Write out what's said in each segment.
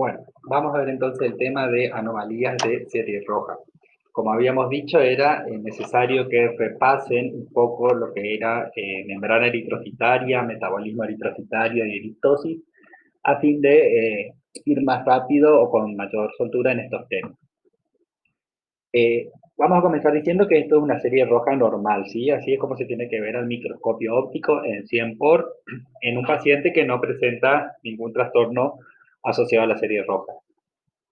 Bueno, vamos a ver entonces el tema de anomalías de serie roja. Como habíamos dicho, era necesario que repasen un poco lo que era membrana eritrocitaria, metabolismo eritrocitario y eristosis, a fin de ir más rápido o con mayor soltura en estos temas. Vamos a comenzar diciendo que esto es una serie roja normal, ¿sí? Así es como se tiene que ver al microscopio óptico en 100 por en un paciente que no presenta ningún trastorno asociado a la serie roja.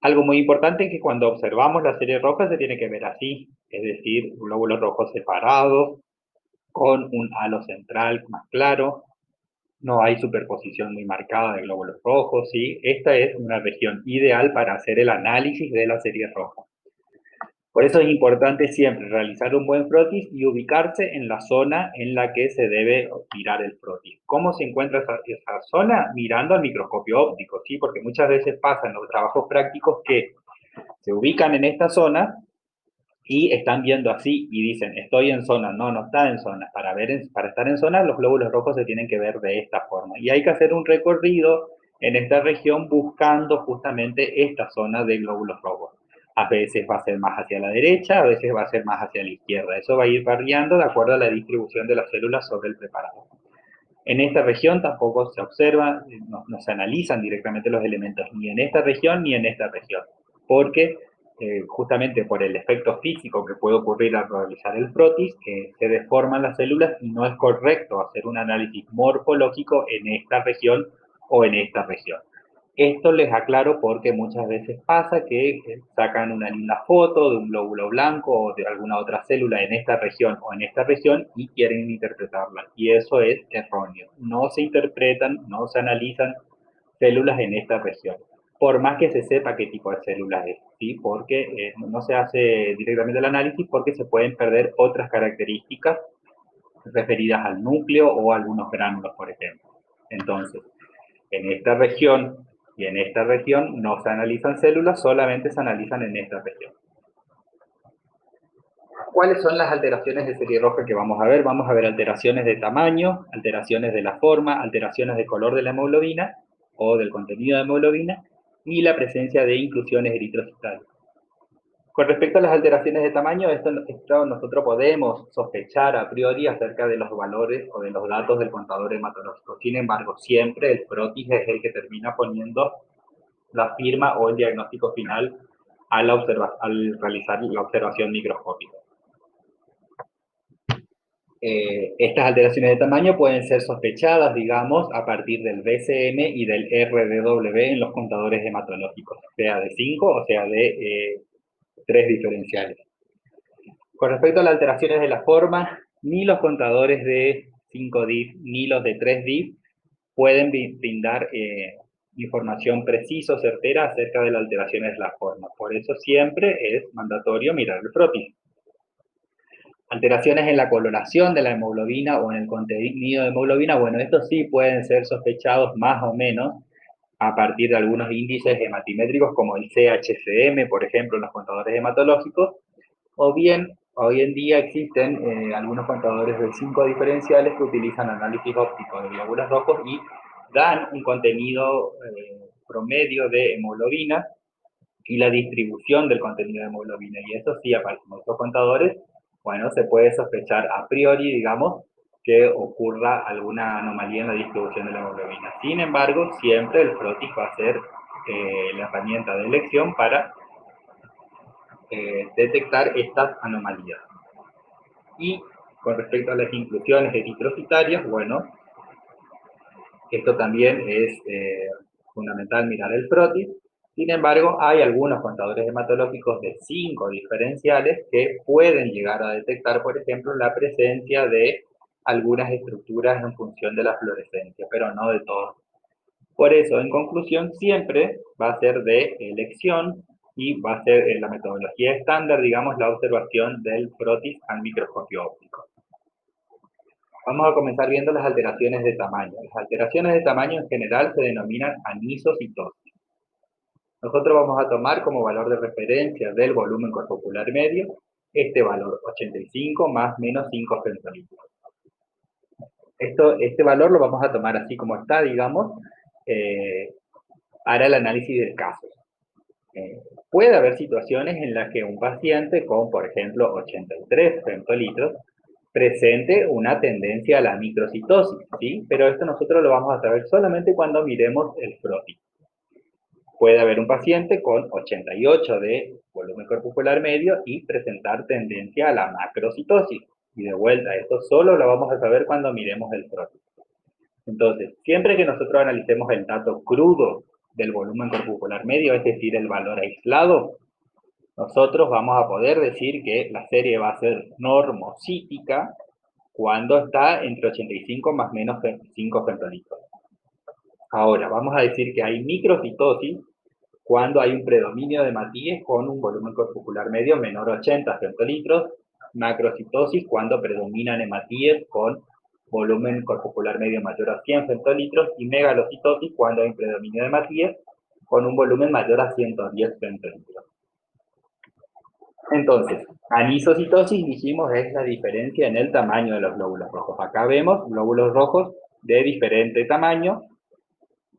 Algo muy importante es que cuando observamos la serie roja se tiene que ver así, es decir, glóbulos rojos separados, con un halo central más claro, no hay superposición muy marcada de glóbulos rojos, ¿sí? Esta es una región ideal para hacer el análisis de la serie roja. Por eso es importante siempre realizar un buen frotis y ubicarse en la zona en la que se debe mirar el frotis. ¿Cómo se encuentra esa zona? Mirando al microscopio óptico, ¿sí? Porque muchas veces pasa en los trabajos prácticos que se ubican en esta zona y están viendo así y dicen, estoy en zona. No, no está en zona. Para estar en zona, los glóbulos rojos se tienen que ver de esta forma. Y hay que hacer un recorrido en esta región buscando justamente esta zona de glóbulos rojos. A veces va a ser más hacia la derecha, a veces va a ser más hacia la izquierda. Eso va a ir variando de acuerdo a la distribución de las células sobre el preparado. En esta región tampoco se observa, no se analizan directamente los elementos ni en esta región ni en esta región, porque justamente por el efecto físico que puede ocurrir al realizar el frotis, se deforman las células y no es correcto hacer un análisis morfológico en esta región o en esta región. Esto les aclaro porque muchas veces pasa que sacan una linda foto de un glóbulo blanco o de alguna otra célula en esta región o en esta región y quieren interpretarla. Y eso es erróneo. No se interpretan, no se analizan células en esta región. Por más que se sepa qué tipo de células es, ¿sí? Porque no se hace directamente el análisis porque se pueden perder otras características referidas al núcleo o a algunos gránulos, por ejemplo. Entonces, en esta región y en esta región no se analizan células, solamente se analizan en esta región. ¿Cuáles son las alteraciones de serie roja que vamos a ver? Vamos a ver alteraciones de tamaño, alteraciones de la forma, alteraciones de color de la hemoglobina o del contenido de hemoglobina y la presencia de inclusiones eritrocitales. Con respecto a las alteraciones de tamaño, esto nosotros podemos sospechar a priori acerca de los valores o de los datos del contador hematológico. Sin embargo, siempre el frotis es el que termina poniendo la firma o el diagnóstico final al realizar la observación microscópica. Estas alteraciones de tamaño pueden ser sospechadas, digamos, a partir del BCM y del RDW en los contadores hematológicos, sea de 5 o sea de 3 diferenciales. Con respecto a las alteraciones de la forma, ni los contadores de 5 DIF ni los de 3 DIF pueden brindar información precisa o certera acerca de las alteraciones de la forma. Por eso siempre es mandatorio mirar el frotis. Alteraciones en la coloración de la hemoglobina o en el contenido de hemoglobina, bueno, estos sí pueden ser sospechados más o menos a partir de algunos índices hematimétricos como el CHCM, por ejemplo, en los contadores hematológicos, o bien hoy en día existen algunos contadores de 5 diferenciales que utilizan análisis óptico de glóbulos rojos y dan un contenido promedio de hemoglobina y la distribución del contenido de hemoglobina. Y eso sí, aparte de estos contadores, bueno, se puede sospechar a priori, digamos, que ocurra alguna anomalía en la distribución de la hemoglobina. Sin embargo, siempre el frotis va a ser la herramienta de elección para detectar estas anomalías. Y con respecto a las inclusiones eritrocitarias, bueno, esto también es fundamental mirar el frotis. Sin embargo, hay algunos contadores hematológicos de 5 diferenciales que pueden llegar a detectar, por ejemplo, la presencia de algunas estructuras en función de la fluorescencia, pero no de todos. Por eso, en conclusión, siempre va a ser de elección y va a ser en la metodología estándar, digamos, la observación del frotis al microscopio óptico. Vamos a comenzar viendo las alteraciones de tamaño. Las alteraciones de tamaño en general se denominan anisocitosis. Nosotros vamos a tomar como valor de referencia del volumen corpocular medio este valor, 85 más menos 5 femtolitros. Este valor lo vamos a tomar así como está, digamos, para el análisis del caso. Eh, Puede haber situaciones en las que un paciente con, por ejemplo, 83 femtolitros presente una tendencia a la microcitosis, ¿sí? Pero esto nosotros lo vamos a saber solamente cuando miremos el FROTI. Puede haber un paciente con 88 de volumen corpuscular medio y presentar tendencia a la macrocitosis. Y de vuelta, esto solo lo vamos a saber cuando miremos el FROTI. Entonces, siempre que nosotros analicemos el dato crudo del volumen corpuscular medio, es decir, el valor aislado, nosotros vamos a poder decir que la serie va a ser normocítica cuando está entre 85 más menos 5 femtolitros. Ahora, vamos a decir que hay microcitosis cuando hay un predominio de Matías con un volumen corpuscular medio menor a 80 femtolitros, macrocitosis cuando predominan hematíes con volumen corpuscular medio mayor a 100 femtolitros y megalocitosis cuando hay un predominio de Matías con un volumen mayor a 110 femtolitros. Entonces, anisocitosis, dijimos, es la diferencia en el tamaño de los glóbulos rojos. Acá vemos glóbulos rojos de diferente tamaño,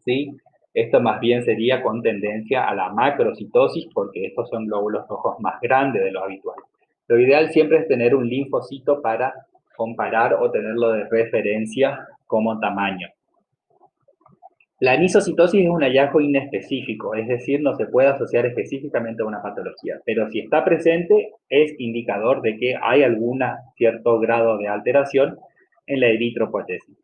¿sí? Esto más bien sería con tendencia a la macrocitosis, porque estos son glóbulos rojos más grandes de lo habitual. Lo ideal siempre es tener un linfocito para comparar o tenerlo de referencia como tamaño. La anisocitosis es un hallazgo inespecífico, es decir, no se puede asociar específicamente a una patología, pero si está presente es indicador de que hay algún cierto grado de alteración en la eritropoyesis.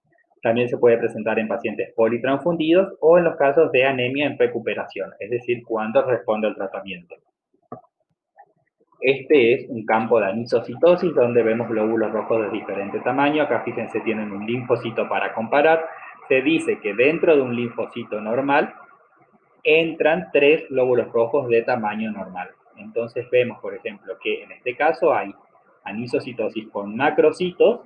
También se puede presentar en pacientes politransfundidos o en los casos de anemia en recuperación, es decir, cuando responde al tratamiento. Este es un campo de anisocitosis donde vemos glóbulos rojos de diferente tamaño. Acá fíjense, tienen un linfocito para comparar. Se dice que dentro de un linfocito normal entran 3 glóbulos rojos de tamaño normal. Entonces vemos, por ejemplo, que en este caso hay anisocitosis con macrocitos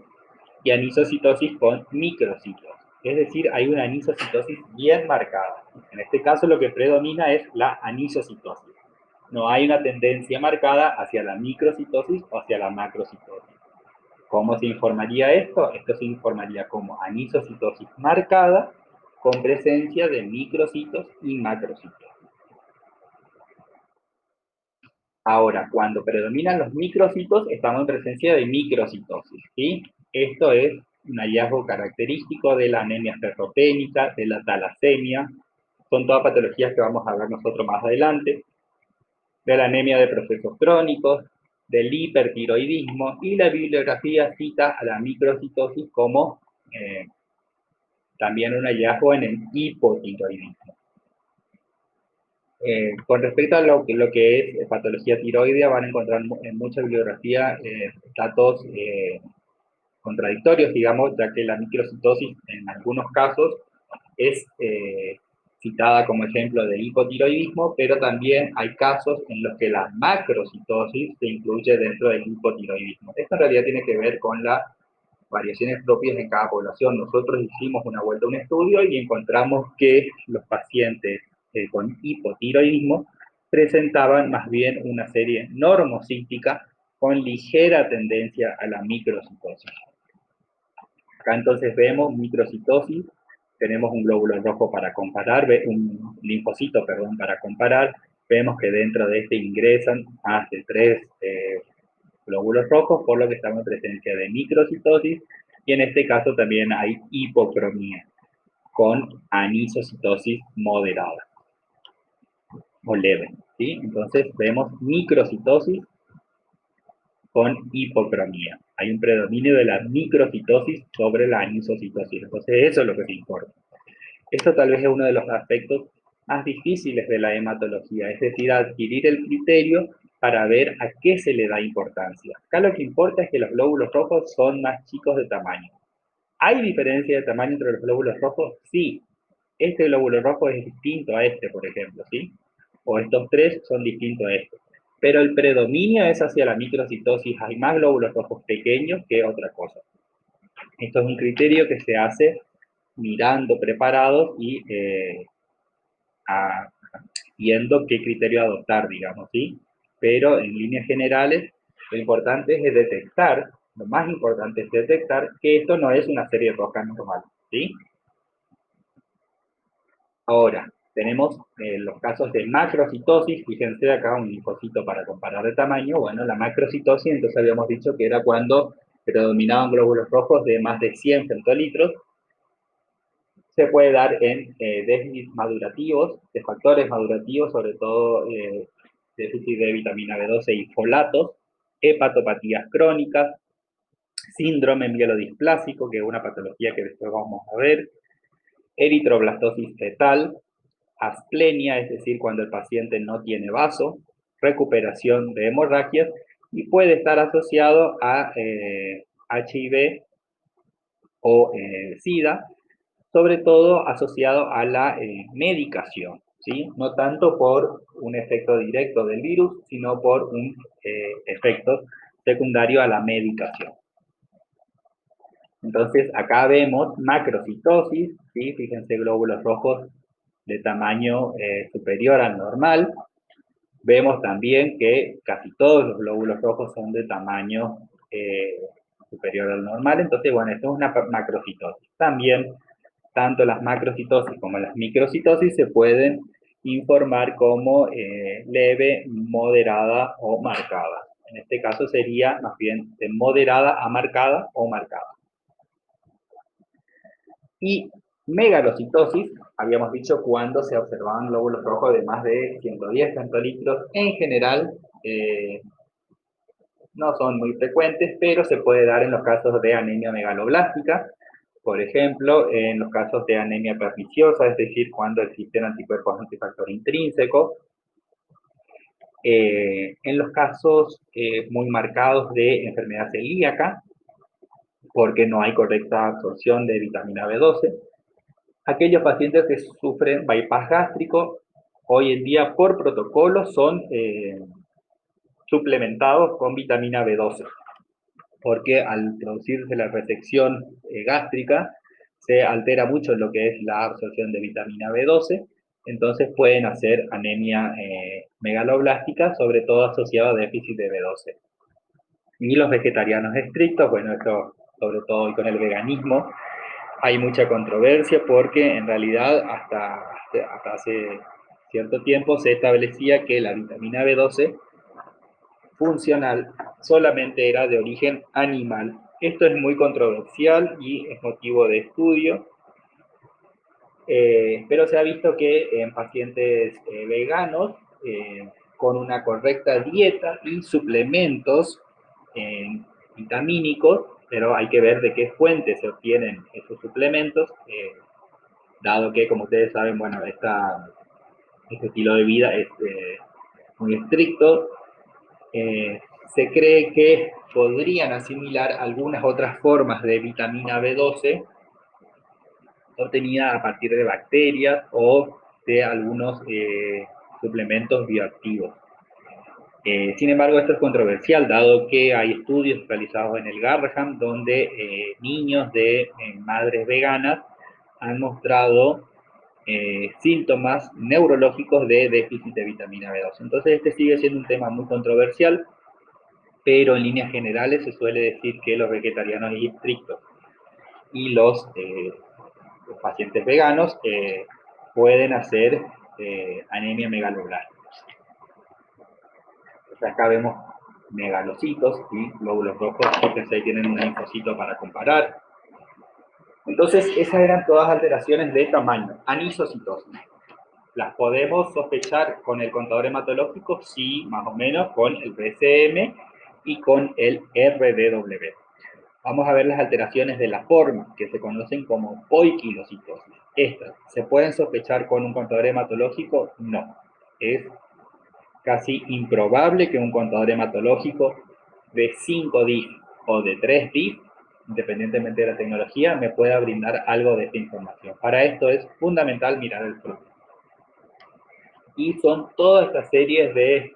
y anisocitosis con microcitos. Es decir, hay una anisocitosis bien marcada. En este caso lo que predomina es la anisocitosis. No hay una tendencia marcada hacia la microcitosis o hacia la macrocitosis. ¿Cómo se informaría esto? Esto se informaría como anisocitosis marcada con presencia de microcitos y macrocitos. Ahora, cuando predominan los microcitos, estamos en presencia de microcitosis, ¿sí? Esto es un hallazgo característico de la anemia ferroténica, de la talasemia. Son todas patologías que vamos a ver nosotros más adelante. De la anemia de procesos crónicos, del hipertiroidismo, y la bibliografía cita a la microcitosis como también un hallazgo en el hipotiroidismo. Con respecto a lo que es patología tiroidea, van a encontrar en mucha bibliografía datos contradictorios, digamos, ya que la microcitosis en algunos casos es citada como ejemplo de hipotiroidismo, pero también hay casos en los que la macrocitosis se incluye dentro del hipotiroidismo. Esto en realidad tiene que ver con las variaciones propias de cada población. Nosotros hicimos una vuelta a un estudio y encontramos que los pacientes con hipotiroidismo presentaban más bien una serie normocítica con ligera tendencia a la microcitosis. Acá entonces vemos microcitosis, tenemos un glóbulo rojo para comparar, un linfocito, perdón, para comparar, vemos que dentro de este ingresan más de 3 glóbulos rojos, por lo que estamos en presencia de microcitosis, y en este caso también hay hipocromía, con anisocitosis moderada o leve, ¿sí? Entonces vemos microcitosis con hipocromía. Hay un predominio de la microcitosis sobre la anisocitosis. Entonces eso es lo que se importa. Esto tal vez es uno de los aspectos más difíciles de la hematología, es decir, adquirir el criterio para ver a qué se le da importancia. Acá lo que importa es que los glóbulos rojos son más chicos de tamaño. ¿Hay diferencia de tamaño entre los glóbulos rojos? Sí. Este glóbulo rojo es distinto a este, por ejemplo, ¿sí? O estos 3 son distintos a este. Pero el predominio es hacia la microcitosis. Hay más glóbulos rojos pequeños que otra cosa. Esto es un criterio que se hace mirando preparados y viendo qué criterio adoptar, digamos, ¿sí? Pero en líneas generales, lo importante es detectar, lo más importante es detectar que esto no es una serie roja normal, ¿sí? Ahora, Tenemos los casos de macrocitosis, fíjense acá un linfocito para comparar de tamaño. Bueno, la macrocitosis, entonces habíamos dicho que era cuando predominaban glóbulos rojos de más de 100 femtolitros. Se puede dar en déficits madurativos, de factores madurativos, sobre todo déficit de vitamina B12 y folatos, hepatopatías crónicas, síndrome mielodisplásico, que es una patología que después vamos a ver, eritroblastosis fetal, asplenia, es decir, cuando el paciente no tiene vaso, recuperación de hemorragias, y puede estar asociado a HIV o SIDA, sobre todo asociado a la medicación, ¿sí? No tanto por un efecto directo del virus, sino por un efecto secundario a la medicación. Entonces, acá vemos macrocitosis, ¿sí? Fíjense, glóbulos rojos de tamaño superior al normal. Vemos también que casi todos los glóbulos rojos son de tamaño superior al normal. Entonces, bueno, esto es una macrocitosis. También, tanto las macrocitosis como las microcitosis se pueden informar como leve, moderada o marcada. En este caso sería más bien de moderada a marcada o marcada. Y megalocitosis, habíamos dicho cuando se observaban glóbulos rojos de más de 110 centilitros. En general, no son muy frecuentes, pero se puede dar en los casos de anemia megaloblástica, por ejemplo, en los casos de anemia perniciosa, es decir, cuando existen anticuerpos antifactor intrínseco, en los casos muy marcados de enfermedad celíaca, porque no hay correcta absorción de vitamina B12, aquellos pacientes que sufren bypass gástrico, hoy en día por protocolo son suplementados con vitamina B12, porque al producirse la resección gástrica se altera mucho lo que es la absorción de vitamina B12, entonces pueden hacer anemia megaloblástica, sobre todo asociada a déficit de B12. Y los vegetarianos estrictos, bueno, esto sobre todo hoy con el veganismo, hay mucha controversia porque en realidad hasta hace cierto tiempo se establecía que la vitamina B12 funcional solamente era de origen animal. Esto es muy controversial y es motivo de estudio, pero se ha visto que en pacientes veganos, con una correcta dieta y suplementos vitamínicos, pero hay que ver de qué fuentes se obtienen esos suplementos, dado que, como ustedes saben, bueno, este estilo de vida es muy estricto. Se cree que podrían asimilar algunas otras formas de vitamina B12 obtenida a partir de bacterias o de algunos suplementos bioactivos. Sin embargo, esto es controversial, dado que hay estudios realizados en el Garraham donde niños de madres veganas han mostrado síntomas neurológicos de déficit de vitamina B12. Entonces, este sigue siendo un tema muy controversial, pero en líneas generales se suele decir que los vegetarianos estrictos y los pacientes veganos pueden hacer anemia megaloblástica. Entonces acá vemos megalocitos y glóbulos rojos, fíjense ahí tienen un linfocito para comparar. Entonces esas eran todas alteraciones de tamaño, anisocitosis. ¿Las podemos sospechar con el contador hematológico? Sí, más o menos, con el PSM y con el RDW. Vamos a ver las alteraciones de la forma, que se conocen como poiquilocitosis. ¿Estas se pueden sospechar con un contador hematológico? No. Es casi improbable que un contador hematológico de 5 DIF o de 3 DIF, independientemente de la tecnología, me pueda brindar algo de esta información. Para esto es fundamental mirar el fruto. Y son todas estas series de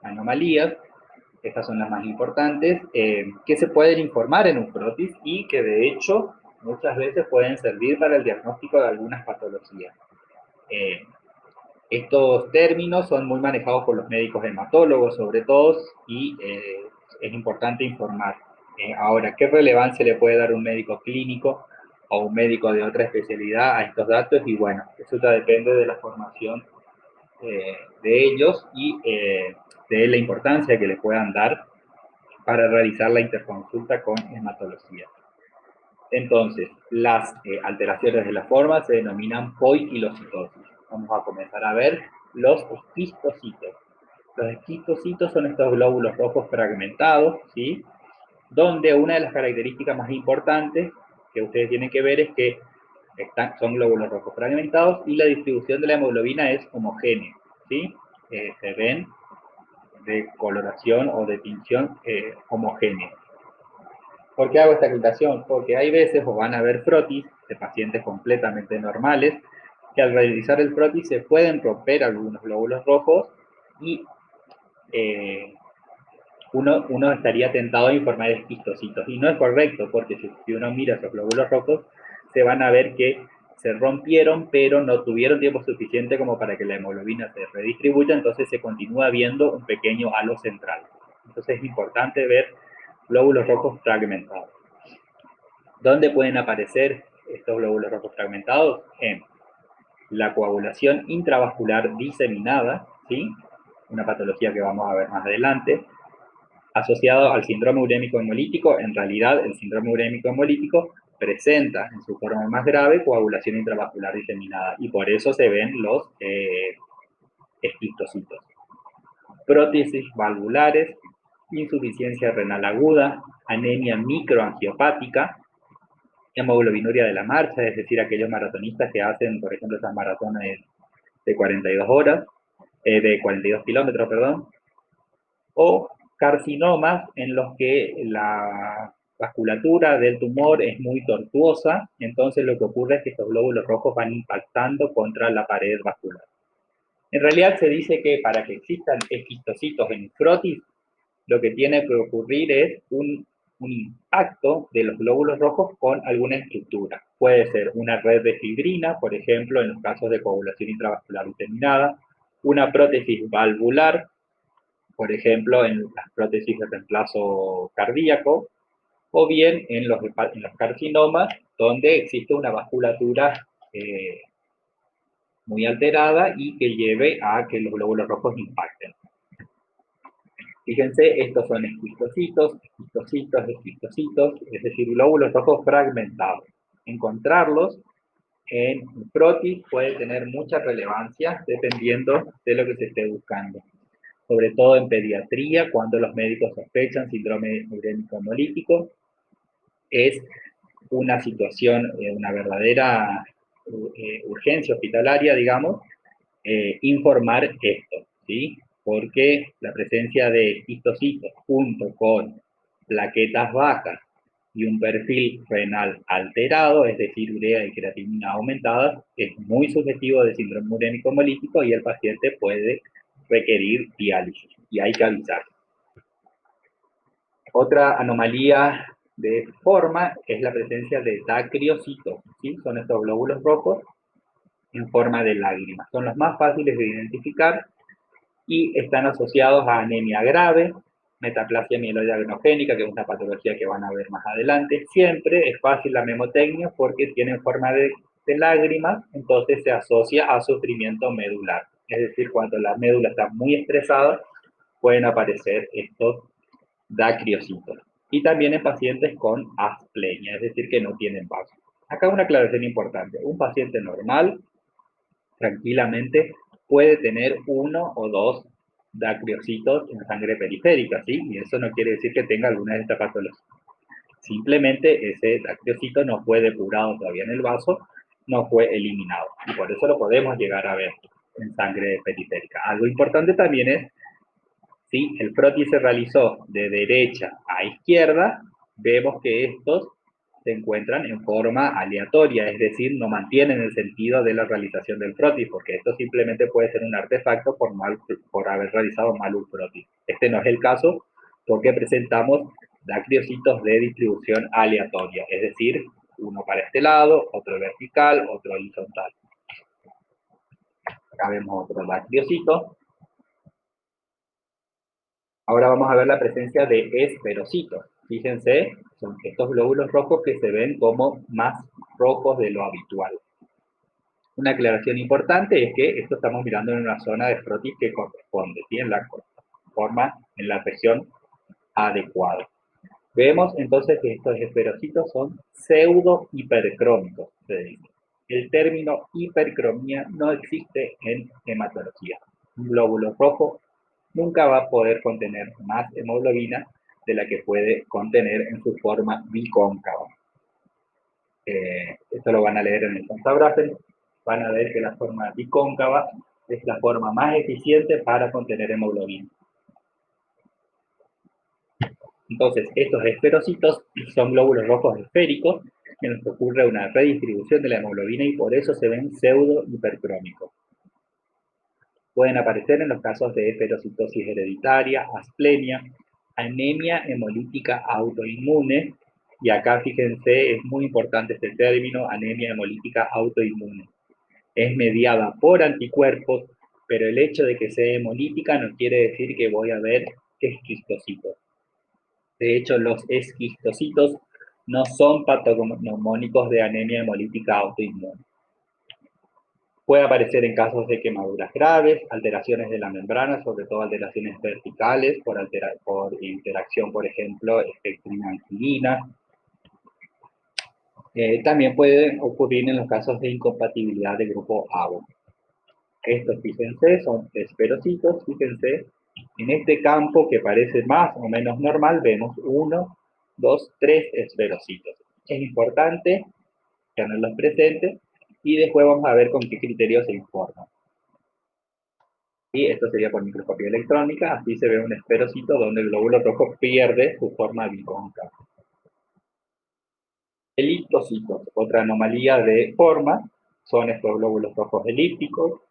anomalías, estas son las más importantes, que se pueden informar en un frotis y que de hecho muchas veces pueden servir para el diagnóstico de algunas patologías. Estos términos son muy manejados por los médicos hematólogos sobre todo y es importante informar. Ahora, ¿qué relevancia le puede dar un médico clínico o un médico de otra especialidad a estos datos y bueno, eso ya depende de la formación de ellos y de la importancia que le puedan dar para realizar la interconsulta con hematología. Entonces, las alteraciones de la forma se denominan poikilocitosis. Vamos a comenzar a ver los esquistocitos. Los esquistocitos son estos glóbulos rojos fragmentados, ¿sí? Donde una de las características más importantes que ustedes tienen que ver es que son glóbulos rojos fragmentados y la distribución de la hemoglobina es homogénea, ¿sí? Se ven de coloración o de tinción homogénea. ¿Por qué hago esta aclaración? Porque hay veces o van a haber frotis de pacientes completamente normales que al realizar el frotis se pueden romper algunos glóbulos rojos y uno estaría tentado a informar esquistocitos. Y no es correcto, porque si uno mira esos glóbulos rojos, se van a ver que se rompieron, pero no tuvieron tiempo suficiente como para que la hemoglobina se redistribuya, entonces se continúa viendo un pequeño halo central. Entonces es importante ver glóbulos rojos fragmentados. ¿Dónde pueden aparecer estos glóbulos rojos fragmentados? En la coagulación intravascular diseminada, ¿sí? Una patología que vamos a ver más adelante, asociado al síndrome urémico hemolítico. En realidad, el síndrome urémico hemolítico presenta en su forma más grave coagulación intravascular diseminada y por eso se ven los esquistocitos. Prótesis valvulares, insuficiencia renal aguda, anemia microangiopática, hemoglobinuria de la marcha, es decir, aquellos maratonistas que hacen, por ejemplo, esas maratones de 42 horas, de 42 kilómetros, perdón, o carcinomas en los que la vasculatura del tumor es muy tortuosa, entonces lo que ocurre es que estos glóbulos rojos van impactando contra la pared vascular. En realidad se dice que para que existan esquistocitos en frotis, lo que tiene que ocurrir es un impacto de los glóbulos rojos con alguna estructura. Puede ser una red de fibrina, por ejemplo, en los casos de coagulación intravascular diseminada, una prótesis valvular, por ejemplo, en las prótesis de reemplazo cardíaco, o bien en los carcinomas, donde existe una vasculatura muy alterada y que lleve a que los glóbulos rojos impacten. Fíjense, estos son esquistocitos, esquistocitos, esquistocitos, es decir, glóbulos rojos fragmentados. Encontrarlos en frotis puede tener mucha relevancia dependiendo de lo que se esté buscando. Sobre todo en pediatría, cuando los médicos sospechan síndrome urémico hemolítico, es una situación, una verdadera urgencia hospitalaria, digamos, informar esto, ¿sí? Porque la presencia de esquistocitos junto con plaquetas bajas y un perfil renal alterado, es decir, urea y creatinina aumentadas, es muy sugestivo de síndrome urémico hemolítico y el paciente puede requerir diálisis y hay que avisar. Otra anomalía de forma es la presencia de dacriocitos, ¿sí? Son estos glóbulos rojos en forma de lágrimas. Son los más fáciles de identificar y están asociados a anemia grave, metaplasia mieloide adenogénica, que es una patología que van a ver más adelante. Siempre es fácil la memotecnia porque tienen forma de lágrimas, entonces se asocia a sufrimiento medular. Es decir, cuando la médula está muy estresada, pueden aparecer estos dacriocitos. Y también en pacientes con asplenia, es decir, que no tienen vaso. Acá una aclaración importante. Un paciente normal tranquilamente puede tener uno o dos dacriocitos en sangre periférica, ¿sí? Y eso no quiere decir que tenga alguna de estas patologías. Simplemente ese dacriocito no fue depurado todavía en el vaso, no fue eliminado. Y por eso lo podemos llegar a ver en sangre periférica. Algo importante también es, si el frotis se realizó de derecha a izquierda, vemos que estos se encuentran en forma aleatoria, es decir, no mantienen el sentido de la realización del frotis, porque esto simplemente puede ser un artefacto por haber realizado mal un frotis. Este no es el caso porque presentamos dacriocitos de distribución aleatoria, es decir, uno para este lado, otro vertical, otro horizontal. Acá vemos otro dacriocito. Ahora vamos a ver la presencia de esferocitos. Fíjense, Son estos glóbulos rojos que se ven como más rojos de lo habitual. Una aclaración importante es que esto estamos mirando en una zona de frotis que corresponde, ¿sí? En la forma, en la región adecuada. Vemos entonces que estos esferocitos son pseudo hipercrómicos, se dice. El término hipercromía no existe en hematología. Un glóbulo rojo nunca va a poder contener más hemoglobina de la que puede contener en su forma bicóncava. Esto lo van a leer en el Contabrafen. Van a ver que la forma bicóncava es la forma más eficiente para contener hemoglobina. Entonces, estos esferocitos son glóbulos rojos esféricos en los que ocurre una redistribución de la hemoglobina y por eso se ven pseudo hipercrómicos. Pueden aparecer en los casos de esferocitosis hereditaria, asplenia, anemia hemolítica autoinmune, y acá fíjense, es muy importante este término, anemia hemolítica autoinmune. Es mediada por anticuerpos, pero el hecho de que sea hemolítica no quiere decir que voy a ver esquistocitos. De hecho, los esquistocitos no son patognomónicos de anemia hemolítica autoinmune. Puede aparecer en casos de quemaduras graves, alteraciones de la membrana, sobre todo alteraciones verticales, por interacción, por ejemplo, espectrina-angiolina. También puede ocurrir en los casos de incompatibilidad de grupo ABO. Estos, fíjense, son esferocitos, fíjense. En este campo que parece más o menos normal, vemos 1, 2, 3 esferocitos. Es importante tenerlos presentes y después vamos a ver con qué criterios se informan. Y esto sería por microscopía electrónica, así se ve un esferocito donde el glóbulo rojo pierde su forma bicóncava. Eliptocitos, otra anomalía de forma, son estos glóbulos rojos elípticos.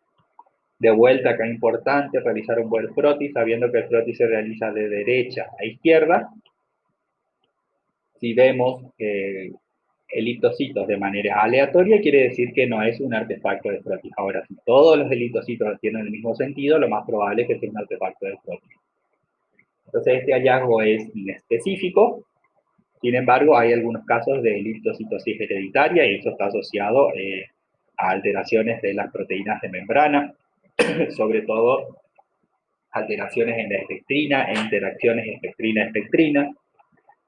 De vuelta, acá importante realizar un buen frotis, sabiendo que el frotis se realiza de derecha a izquierda. Si vemos eliptocitos de manera aleatoria, quiere decir que no es un artefacto de frotis. Ahora, si todos los eliptocitos tienen el mismo sentido, lo más probable es que sea un artefacto de frotis. Entonces, este hallazgo es inespecífico. Sin embargo, hay algunos casos de eliptocitosis hereditaria y eso está asociado a alteraciones de las proteínas de membrana, sobre todo alteraciones en la espectrina e interacciones espectrina-espectrina,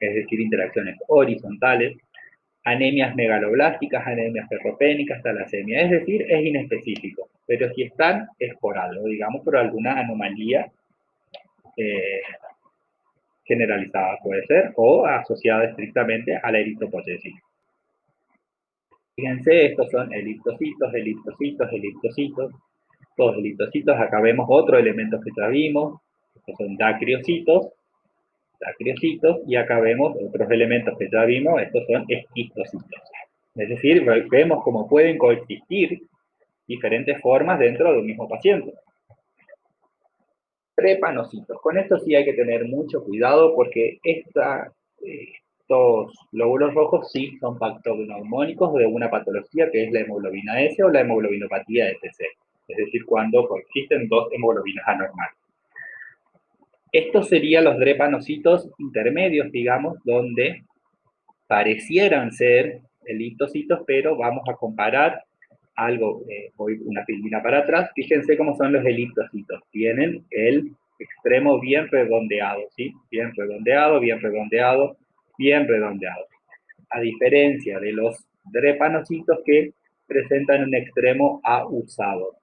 es decir, interacciones horizontales, anemias megaloblásticas, anemias ferropénicas, talasemia, es decir, es inespecífico, pero si están es por algo, digamos, por alguna anomalía generalizada puede ser, o asociada estrictamente a la eritropoyesis. Fíjense, estos son eliptocitos, eliptocitos, eliptocitos, todos eliptocitos. Acá vemos otro elemento que ya vimos, estos son dacriocitos, y acá vemos otros elementos que ya vimos, estos son esquistocitos. Es decir, vemos cómo pueden coexistir diferentes formas dentro de un mismo paciente. Trepanocitos. Con esto sí hay que tener mucho cuidado porque estos glóbulos rojos sí son patognomónicos de una patología que es la hemoglobina S o la hemoglobinopatía SC. Es decir, cuando coexisten dos hemoglobinas anormales. Estos serían los drepanocitos intermedios, digamos, donde parecieran ser eliptocitos, pero vamos a comparar algo, voy una filmina para atrás, fíjense cómo son los eliptocitos, tienen el extremo bien redondeado, ¿sí? Bien redondeado, bien redondeado, bien redondeado. A diferencia de los drepanocitos que presentan un extremo ahusado,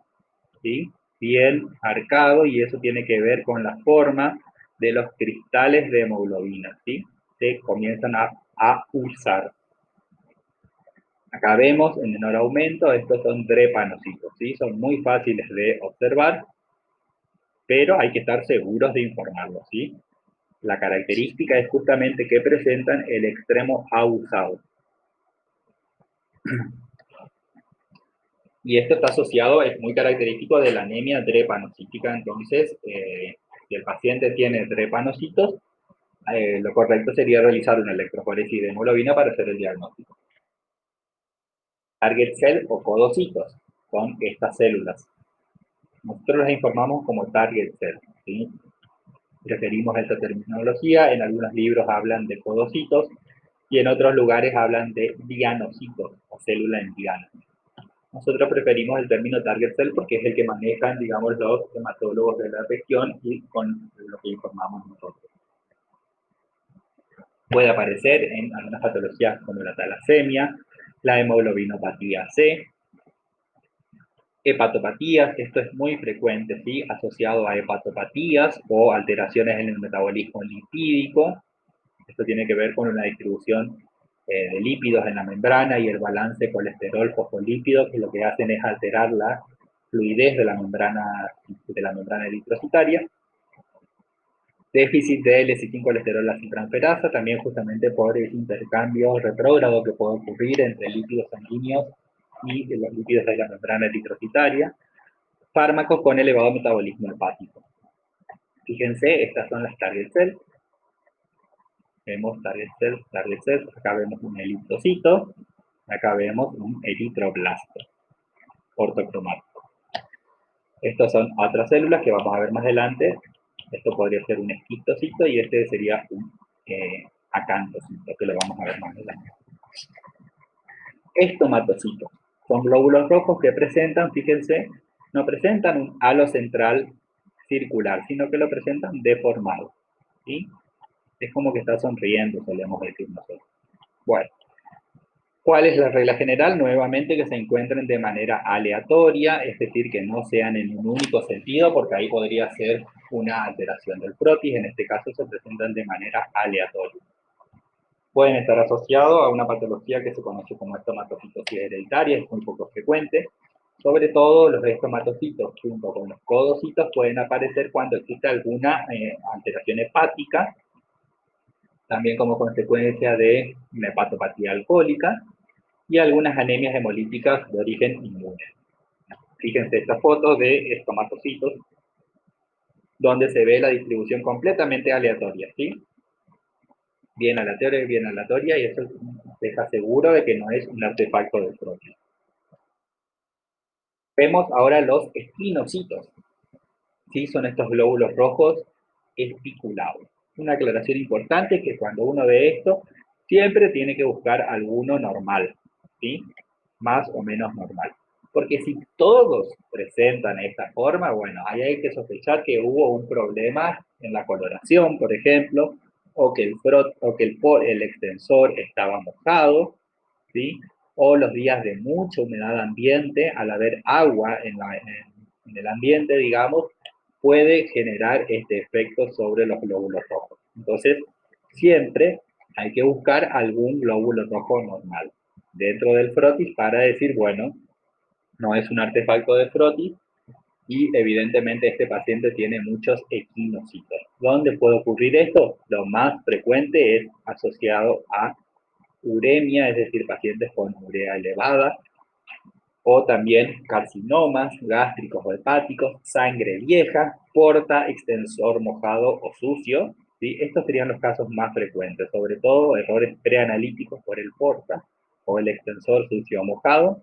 ¿sí? Bien arcado, y eso tiene que ver con la forma de los cristales de hemoglobina, ¿sí? Se comienzan a usar. Acá vemos en menor aumento, estos son drepanocitos, ¿sí? Son muy fáciles de observar, pero hay que estar seguros de informarlos, ¿sí? La característica es justamente que presentan el extremo ahusado. Y esto está asociado, es muy característico de la anemia drepanocítica, entonces, si el paciente tiene drepanocitos, lo correcto sería realizar una electroforesis de hemoglobina para hacer el diagnóstico. Target cell o codocitos son estas células. Nosotros las informamos como target cell, ¿sí? Referimos a esta terminología, en algunos libros hablan de codocitos, y en otros lugares hablan de dianocitos o célula en diana. Nosotros preferimos el término target cell porque es el que manejan, digamos, los hematólogos de la región y con lo que informamos nosotros. Puede aparecer en algunas patologías como la talasemia, la hemoglobinopatía C, hepatopatías, esto es muy frecuente, ¿sí? Asociado a hepatopatías o alteraciones en el metabolismo lipídico. Esto tiene que ver con una distribución de lípidos en la membrana y el balance colesterol-fosfolípidos, que lo que hacen es alterar la fluidez de la membrana eritrocitaria. Déficit de L-citincolesterol transferasa, también justamente por el intercambio retrógrado que puede ocurrir entre lípidos sanguíneos y los lípidos de la membrana eritrocitaria. Fármacos con elevado metabolismo hepático. Fíjense, estas son las target cells. Vemos target cells, acá vemos un eritrocito, acá vemos un eritroblasto ortocromático. Estas son otras células que vamos a ver más adelante. Esto podría ser un esquistocito y este sería un acantocito, que lo vamos a ver más adelante. Estomatocitos son glóbulos rojos que presentan, fíjense, no presentan un halo central circular, sino que lo presentan deformado. ¿Sí? Es como que está sonriendo, solemos decir nosotros. Bueno, ¿cuál es la regla general? Nuevamente que se encuentren de manera aleatoria, es decir, que no sean en un único sentido, porque ahí podría ser una alteración del protis, en este caso se presentan de manera aleatoria. Pueden estar asociados a una patología que se conoce como estomatocitosis hereditaria, es muy poco frecuente. Sobre todo los estomatocitos junto con los codocitos pueden aparecer cuando existe alguna alteración hepática, también como consecuencia de una hepatopatía alcohólica y algunas anemias hemolíticas de origen inmune. Fíjense esta foto de estomatocitos, donde se ve la distribución completamente aleatoria, ¿sí? Bien aleatoria, y eso deja seguro de que no es un artefacto de proteína. Vemos ahora los espinocitos, ¿sí? Son estos glóbulos rojos espiculados. Una aclaración importante es que cuando uno ve esto, siempre tiene que buscar alguno normal, ¿sí? Más o menos normal. Porque si todos presentan esta forma, bueno, ahí hay que sospechar que hubo un problema en la coloración, por ejemplo, o que el extensor estaba mojado, ¿sí? O los días de mucha humedad ambiente, al haber agua en el ambiente, digamos, puede generar este efecto sobre los glóbulos rojos. Entonces, siempre hay que buscar algún glóbulo rojo normal dentro del frotis para decir, bueno, no es un artefacto de frotis y evidentemente este paciente tiene muchos equinocitos. ¿Dónde puede ocurrir esto? Lo más frecuente es asociado a uremia, es decir, pacientes con urea elevada, o también carcinomas gástricos o hepáticos, sangre vieja, porta, extensor mojado o sucio. ¿Sí? Estos serían los casos más frecuentes, sobre todo errores preanalíticos por el porta o el extensor sucio o mojado.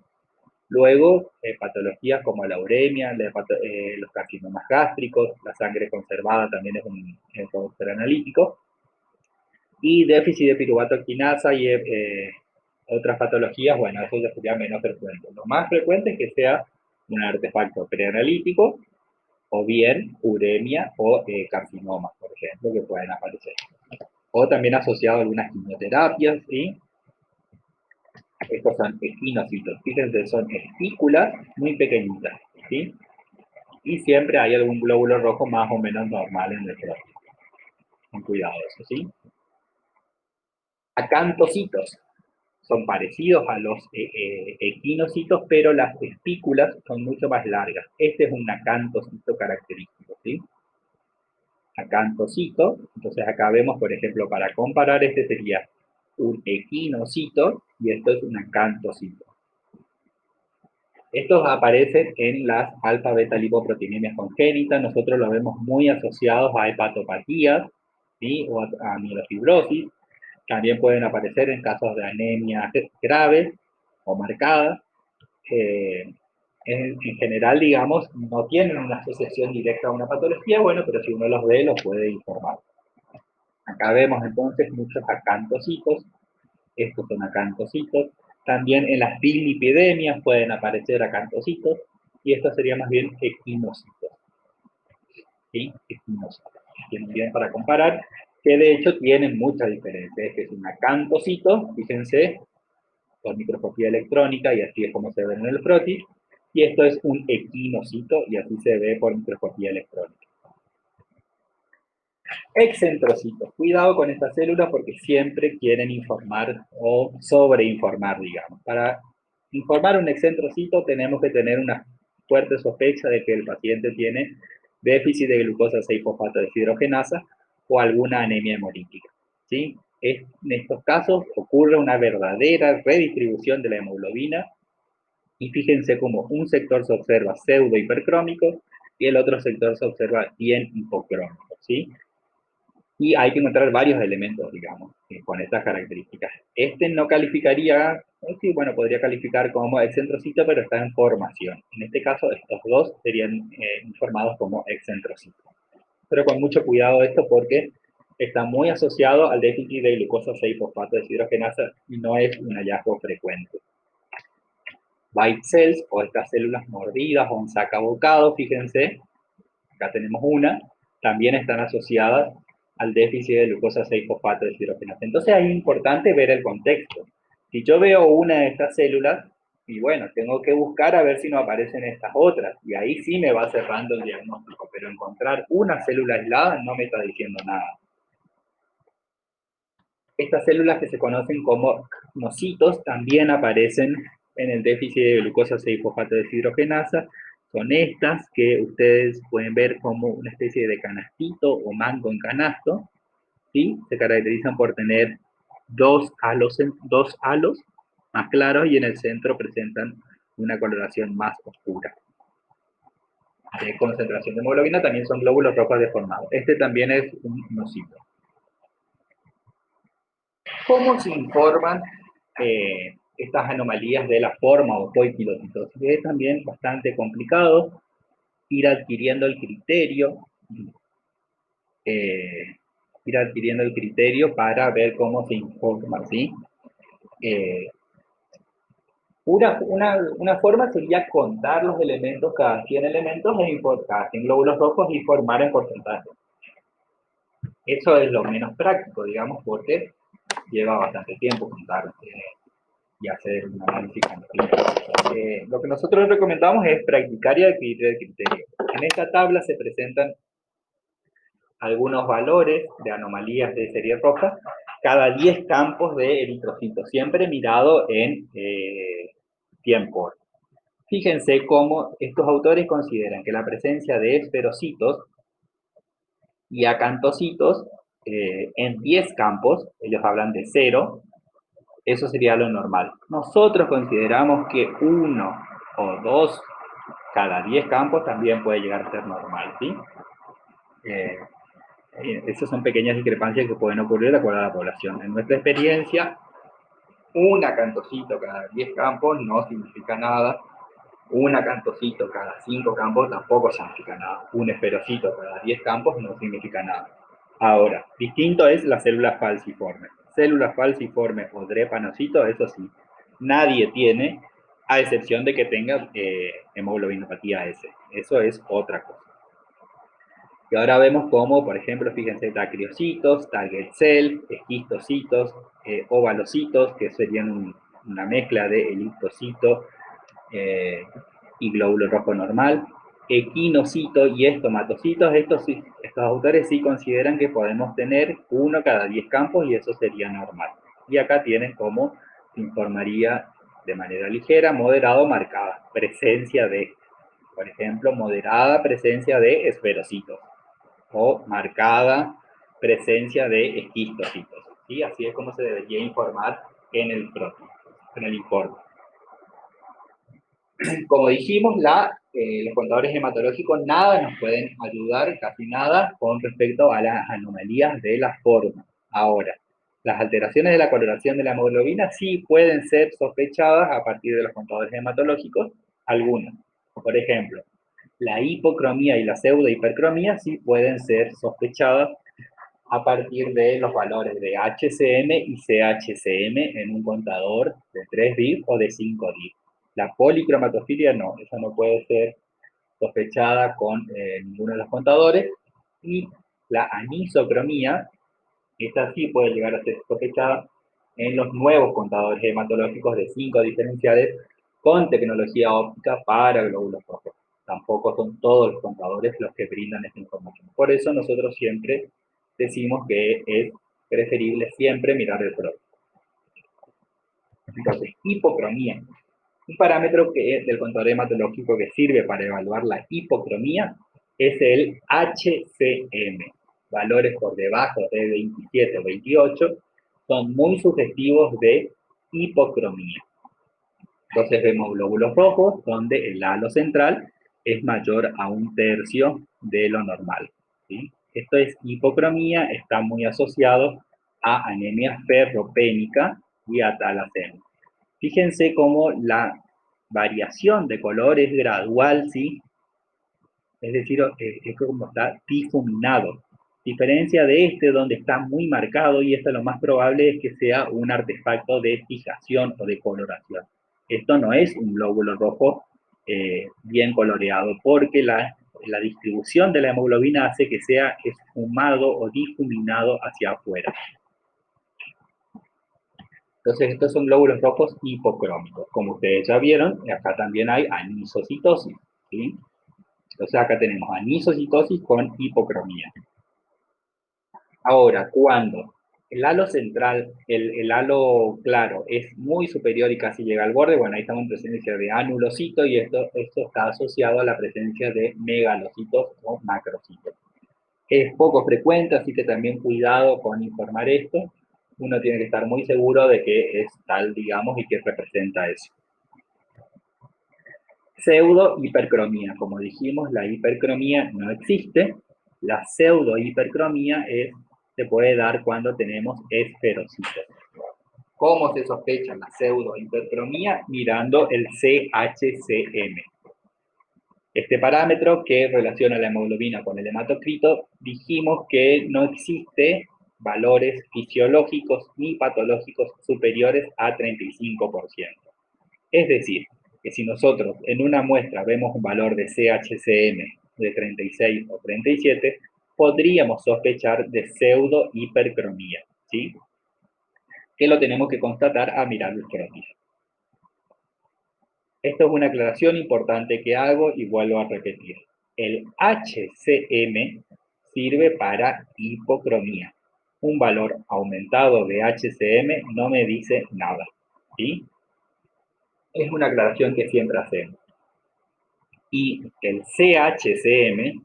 Luego, patologías como la uremia, los carcinomas gástricos, la sangre conservada también es un error preanalítico. Y déficit de piruvato quinasa y otras patologías, bueno, eso ya sería menos frecuente. Lo más frecuente es que sea un artefacto preanalítico o bien uremia o carcinomas, por ejemplo, que pueden aparecer. O también asociado a algunas quimioterapias, ¿sí? Estos son espinocitos. Fíjense, son espículas muy pequeñitas, ¿sí? Y siempre hay algún glóbulo rojo más o menos normal en el cuerpo. Con cuidado, eso, ¿sí? Acantocitos. Son parecidos a los equinocitos, pero las espículas son mucho más largas. Este es un acantocito característico, ¿sí? Acantocito, entonces acá vemos, por ejemplo, para comparar, este sería un equinocito y esto es un acantocito. Estos aparecen en las alfa-beta-lipoproteinemias congénitas, nosotros los vemos muy asociados a hepatopatías, ¿sí? O a mielofibrosis. También pueden aparecer en casos de anemia graves o marcadas. En general, digamos, no tienen una asociación directa a una patología, bueno, pero si uno los ve, los puede informar. Acá vemos entonces muchos acantocitos. estos son acantocitos. También en las biglipidemias pueden aparecer acantocitos, y esto sería más bien equinocitos. ¿Sí? Equinocitos. Tienen bien para comparar, que de hecho tienen mucha diferencia. Este es un acantocito, fíjense, con microscopía electrónica, y así es como se ve en el frotis, y esto es un equinocito, y así se ve por microscopía electrónica. Excentrocitos. Cuidado con estas células porque siempre quieren informar o sobreinformar, digamos. Para informar un excentrocito tenemos que tener una fuerte sospecha de que el paciente tiene déficit de glucosa 6-fosfato deshidrogenasa o alguna anemia hemolítica. ¿Sí? En estos casos ocurre una verdadera redistribución de la hemoglobina, y fíjense cómo un sector se observa pseudo hipercrómico y el otro sector se observa bien hipocrómico. ¿Sí? Y hay que encontrar varios elementos, digamos, con estas características. Este no calificaría, sí, bueno, podría calificar como excentrocito, pero está en formación. En este caso, estos dos serían informados como excentrocito. Pero con mucho cuidado esto porque está muy asociado al déficit de glucosa 6-fosfato deshidrogenasa y no es un hallazgo frecuente. White cells, o estas células mordidas o en sacabocado, fíjense, acá tenemos una, también están asociadas al déficit de glucosa 6-fosfato deshidrogenasa. Entonces es importante ver el contexto. Si yo veo una de estas células, y bueno, tengo que buscar a ver si no aparecen estas otras, y ahí sí me va cerrando el diagnóstico, pero encontrar una célula aislada no me está diciendo nada. Estas células que se conocen como nocitos también aparecen en el déficit de glucosa 6-fosfato deshidrogenasa. Son estas que ustedes pueden ver como una especie de canastito o mango en canasto, ¿sí? Se caracterizan por tener dos halos más claros y en el centro presentan una coloración más oscura. De concentración de hemoglobina también son glóbulos rojos deformados. Este también es un nocito. ¿Cómo se informan estas anomalías de la forma o poiquilocitosis? Es también bastante complicado ir adquiriendo el criterio, eh, para ver cómo se informa, ¿sí? Eh, una forma sería contar los elementos, cada 100 elementos, cada 100 glóbulos rojos, y formar en porcentaje. Eso es lo menos práctico, digamos, porque lleva bastante tiempo contar y hacer un análisis completo. Lo que nosotros recomendamos es practicar y adquirir el criterio. En esta tabla se presentan algunos valores de anomalías de serie roja cada 10 campos de eritrocitos, siempre mirado en tiempo. Fíjense cómo estos autores consideran que la presencia de esferocitos y acantocitos en 10 campos, ellos hablan de 0, eso sería lo normal. Nosotros consideramos que 1 o 2 cada 10 campos también puede llegar a ser normal, ¿sí? Esas son pequeñas discrepancias que pueden ocurrir de acuerdo a la población. En nuestra experiencia, un acantocito cada 10 campos no significa nada. Un acantocito cada 5 campos tampoco significa nada. Un esferocito cada 10 campos no significa nada. Ahora, distinto es la célula falciforme. Célula falciforme o drepanocito, eso sí, nadie tiene, a excepción de que tenga hemoglobinopatía S. Eso es otra cosa. Y ahora vemos cómo, por ejemplo, fíjense, dacriocitos, target cell, esquistocitos, ovalocitos, que serían una mezcla de eliptocito y glóbulo rojo normal, equinocito y estomatocitos. Estos autores sí consideran que podemos tener 1 cada 10 campos y eso sería normal. Y acá tienen cómo se informaría de manera ligera, moderada o marcada. Presencia de, por ejemplo, moderada presencia de esferocitos o marcada presencia de esquistocitos. ¿Sí? Así es como se debería informar en el informe. Como dijimos, los contadores hematológicos nada nos pueden ayudar, casi nada, con respecto a las anomalías de la forma. Ahora, las alteraciones de la coloración de la hemoglobina sí pueden ser sospechadas a partir de los contadores hematológicos, algunas. Por ejemplo, la hipocromía y la pseudohipercromía sí pueden ser sospechadas a partir de los valores de HCM y CHCM en un contador de 3 bits o de 5 bits. La policromatofilia no, esa no puede ser sospechada con ninguno de los contadores. Y la anisocromía, esta sí puede llegar a ser sospechada en los nuevos contadores hematológicos de 5 diferenciales con tecnología óptica para glóbulos rojos. Tampoco son todos los contadores los que brindan esta información. Por eso nosotros siempre decimos que es preferible siempre mirar el PRO. Entonces, hipocromía. Un parámetro del contador hematológico que sirve para evaluar la hipocromía es el HCM. Valores por debajo de 27 o 28 son muy sugestivos de hipocromía. Entonces vemos glóbulos rojos donde el halo central es mayor a 1/3 de lo normal, ¿sí? Esto es hipocromía, está muy asociado a anemia ferropénica y a talasemia. Fíjense cómo la variación de color es gradual, ¿sí? Es decir, es como está difuminado. Diferencia de este donde está muy marcado, y esto lo más probable es que sea un artefacto de fijación o de coloración. Esto no es un glóbulo rojo bien coloreado, porque la distribución de la hemoglobina hace que sea esfumado o difuminado hacia afuera. Entonces, estos son glóbulos rojos hipocrómicos. Como ustedes ya vieron, acá también hay anisocitosis, ¿sí? Entonces, acá tenemos anisocitosis con hipocromía. Ahora, cuando el halo central, el halo claro, es muy superior y casi llega al borde, bueno, ahí estamos en presencia de anulocitos y esto está asociado a la presencia de megalocitos o macrocitos. Es poco frecuente, así que también cuidado con informar esto. Uno tiene que estar muy seguro de que es tal, digamos, y que representa eso. Pseudo-hipercromía. Como dijimos, la hipercromía no existe. La pseudo-hipercromía se puede dar cuando tenemos esferocitos. ¿Cómo se sospecha la pseudo-hipercromía? Mirando el CHCM. Este parámetro que relaciona la hemoglobina con el hematocrito, dijimos que no existe valores fisiológicos ni patológicos superiores a 35%. Es decir, que si nosotros en una muestra vemos un valor de CHCM de 36 o 37, podríamos sospechar de pseudo hipercromía, ¿sí? Que lo tenemos que constatar a mirar el cronis. Esto es una aclaración importante que hago y vuelvo a repetir. El HCM sirve para hipocromía. Un valor aumentado de HCM no me dice nada, ¿sí? Es una aclaración que siempre hacemos. Y el CHCM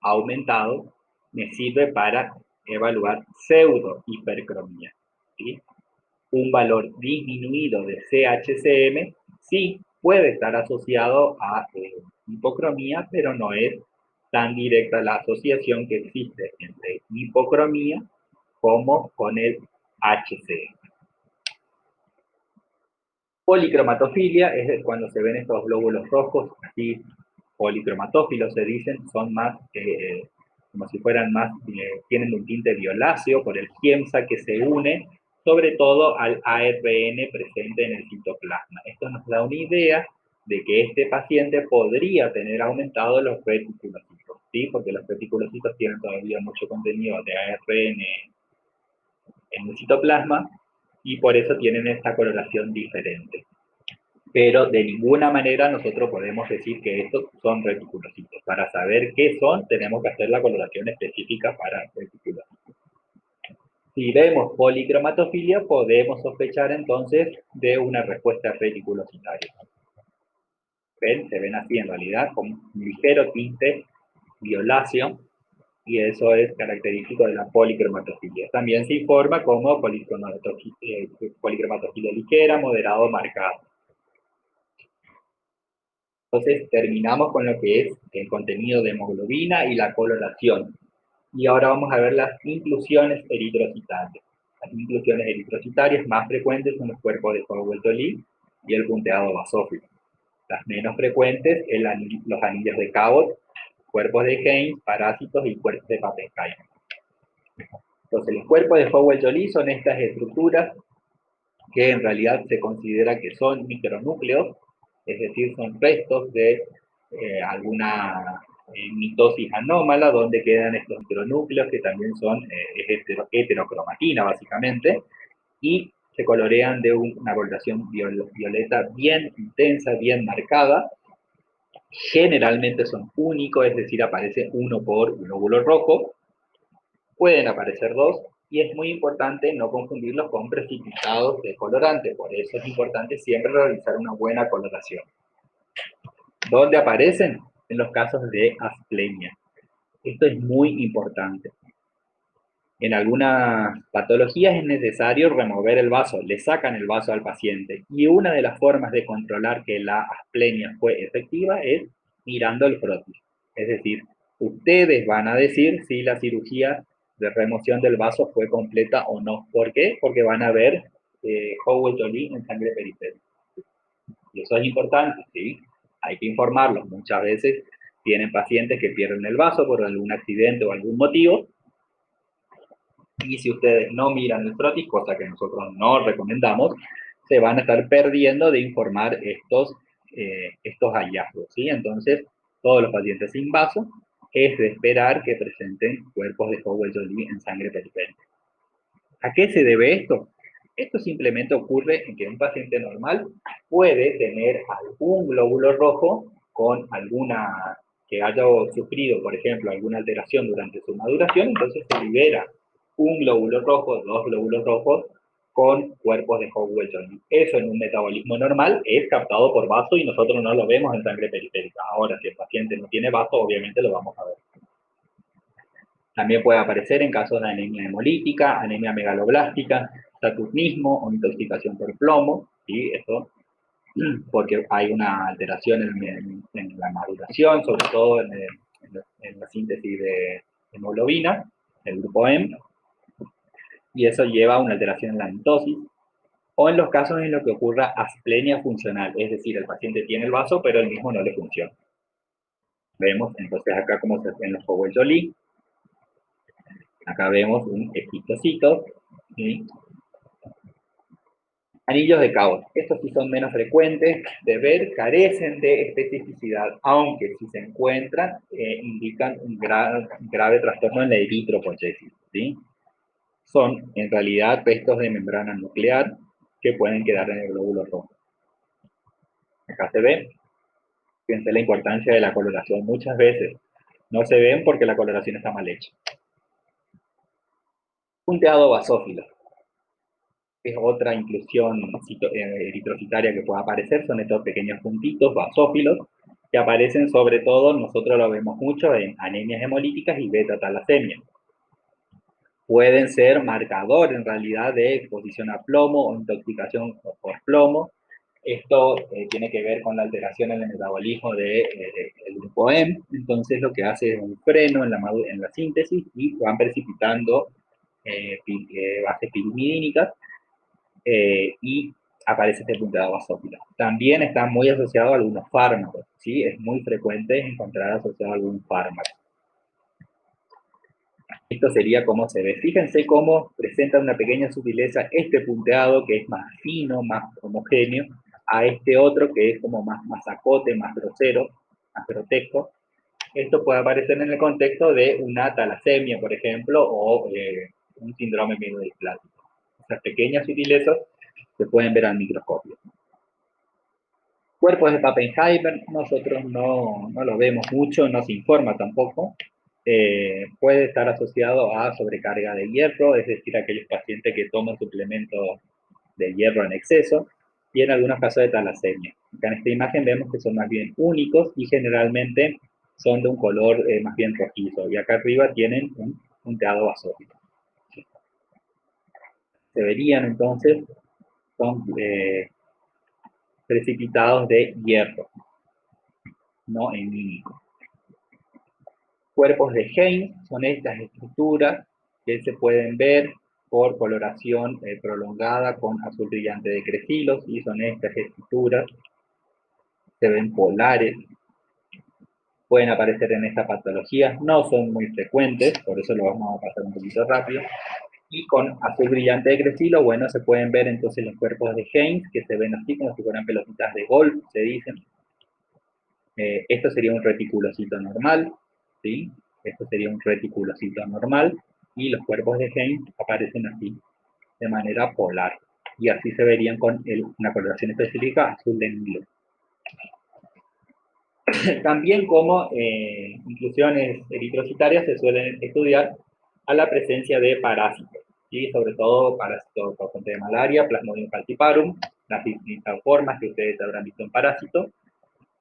aumentado me sirve para evaluar pseudo-hipercromía, ¿sí? Un valor disminuido de CHCM sí puede estar asociado a hipocromía, pero no es tan directa la asociación que existe entre hipocromía como con el HCM. Policromatofilia es cuando se ven estos glóbulos rojos, así policromatófilos se dicen, son más, como si fueran más, tienen un tinte violáceo por el GIEMSA que se une sobre todo al ARN presente en el citoplasma. Esto nos da una idea de que este paciente podría tener aumentado los reticulocitos, ¿sí? Porque los reticulocitos tienen todavía mucho contenido de ARN en el citoplasma y por eso tienen esta coloración diferente. Pero de ninguna manera nosotros podemos decir que estos son reticulocitos. Para saber qué son, tenemos que hacer la coloración específica para reticulocitos. Si vemos policromatofilia, podemos sospechar entonces de una respuesta reticulocitaria. ¿Ven? Se ven así en realidad, con un ligero tinte violáceo, y eso es característico de la policromatofilia. También se informa como policromatofilia ligera, moderado o marcado. Entonces terminamos con lo que es el contenido de hemoglobina y la coloración. Y ahora vamos a ver las inclusiones eritrocitarias. Las inclusiones eritrocitarias más frecuentes son los cuerpos de Fowell-Tolly y el punteado basófilo. Las menos frecuentes, los anillos de Cabot, cuerpos de Haynes, parásitos y cuerpos de Pappenheim. Entonces, los cuerpos de Howell-Joly son estas estructuras que en realidad se considera que son micronúcleos, es decir, son restos de alguna mitosis anómala, donde quedan estos micronúcleos que también son heterocromatina, básicamente, y se colorean de una coloración violeta bien intensa, bien marcada. Generalmente son únicos, es decir, aparece uno por glóbulo rojo, pueden aparecer dos, y es muy importante no confundirlos con precipitados de colorante, por eso es importante siempre realizar una buena coloración. ¿Dónde aparecen? En los casos de asplenia. Esto es muy importante. En algunas patologías es necesario remover el vaso, le sacan el vaso al paciente, y una de las formas de controlar que la asplenia fue efectiva es mirando el frotis. Es decir, ustedes van a decir si la cirugía de remoción del vaso fue completa o no. ¿Por qué? Porque van a ver Howell-Joly en sangre periférica. Y eso es importante, ¿sí? Hay que informarlos. Muchas veces tienen pacientes que pierden el vaso por algún accidente o algún motivo, y si ustedes no miran el frotis, cosa que nosotros no recomendamos, se van a estar perdiendo de informar estos hallazgos, ¿sí? Entonces, todos los pacientes sin vaso es de esperar que presenten cuerpos de Howell-Joly en sangre periférica. ¿A qué se debe esto? Esto simplemente ocurre en que un paciente normal puede tener algún glóbulo rojo con alguna, que haya sufrido, por ejemplo, alguna alteración durante su maduración, entonces se libera un glóbulo rojo, dos glóbulos rojos con cuerpos de Howell-Joly. Eso en un metabolismo normal es captado por vaso y nosotros no lo vemos en sangre periférica. Ahora, si el paciente no tiene vaso, obviamente lo vamos a ver. También puede aparecer en casos de anemia hemolítica, anemia megaloblástica, saturnismo o intoxicación por plomo, ¿sí? Eso porque hay una alteración en la maduración, sobre todo en la síntesis de hemoglobina, el grupo M, y eso lleva a una alteración en la mitosis, o en los casos en los que ocurra asplenia funcional, es decir, el paciente tiene el vaso, pero el mismo no le funciona. Vemos entonces acá cómo se ven los Howell-Joly. Acá vemos un histocito, ¿sí? Anillos de Cabot. Estos sí son menos frecuentes de ver, carecen de especificidad, aunque si se encuentran, indican un grave trastorno en la eritropoyesis, ¿sí? Son en realidad restos de membrana nuclear que pueden quedar en el glóbulo rojo. Acá se ve, fíjense la importancia de la coloración. Muchas veces no se ven porque la coloración está mal hecha. Punteado basófilo es otra inclusión eritrocitaria que puede aparecer, son estos pequeños puntitos basófilos que aparecen sobre todo, nosotros lo vemos mucho en anemias hemolíticas y beta-talasemia. Pueden ser marcador en realidad de exposición a plomo o intoxicación por plomo. Esto tiene que ver con la alteración en el metabolismo del grupo M, entonces lo que hace es un freno en la síntesis y van precipitando bases pirimidínicas, y aparece este punteado basófilo. También está muy asociado a algunos fármacos, ¿sí? Es muy frecuente encontrar asociado a algún fármaco. Esto sería como se ve. Fíjense cómo presenta una pequeña sutileza este punteado que es más fino, más homogéneo, a este otro que es como más masacote, más grosero, más grotesco. Esto puede aparecer en el contexto de una talasemia, por ejemplo, o un síndrome mielodisplásico. Esas pequeñas sutilezas se pueden ver al microscopio. Cuerpos de Pappenheimer, nosotros no lo vemos mucho, no se informa tampoco. Puede estar asociado a sobrecarga de hierro, es decir, aquellos pacientes que toman suplementos de hierro en exceso, y en algunos casos de talasemia. Acá en esta imagen vemos que son más bien únicos y generalmente son de un color más bien rojizo, y acá arriba tienen un punteado basófico. Se verían entonces, son precipitados de hierro, no hemínico. Cuerpos de Heinz son estas estructuras que se pueden ver por coloración prolongada con azul brillante de crecilos, y son estas estructuras, se ven polares, pueden aparecer en esta patología, no son muy frecuentes, por eso lo vamos a pasar un poquito rápido. Y con azul brillante de Crecilo, bueno, se pueden ver entonces los cuerpos de Heinz, que se ven así como si fueran pelotitas de golf, se dicen. Esto sería un reticulocito normal, ¿sí? Esto sería un reticulocito normal, y los cuerpos de Heinz aparecen así, de manera polar. Y así se verían con una coloración específica azul de Nilo. También como inclusiones eritrocitarias se suelen estudiar a la presencia de parásitos, ¿sí? Sobre todo parásitos causantes de malaria, Plasmodium falciparum, las distintas formas que ustedes habrán visto en parásitos.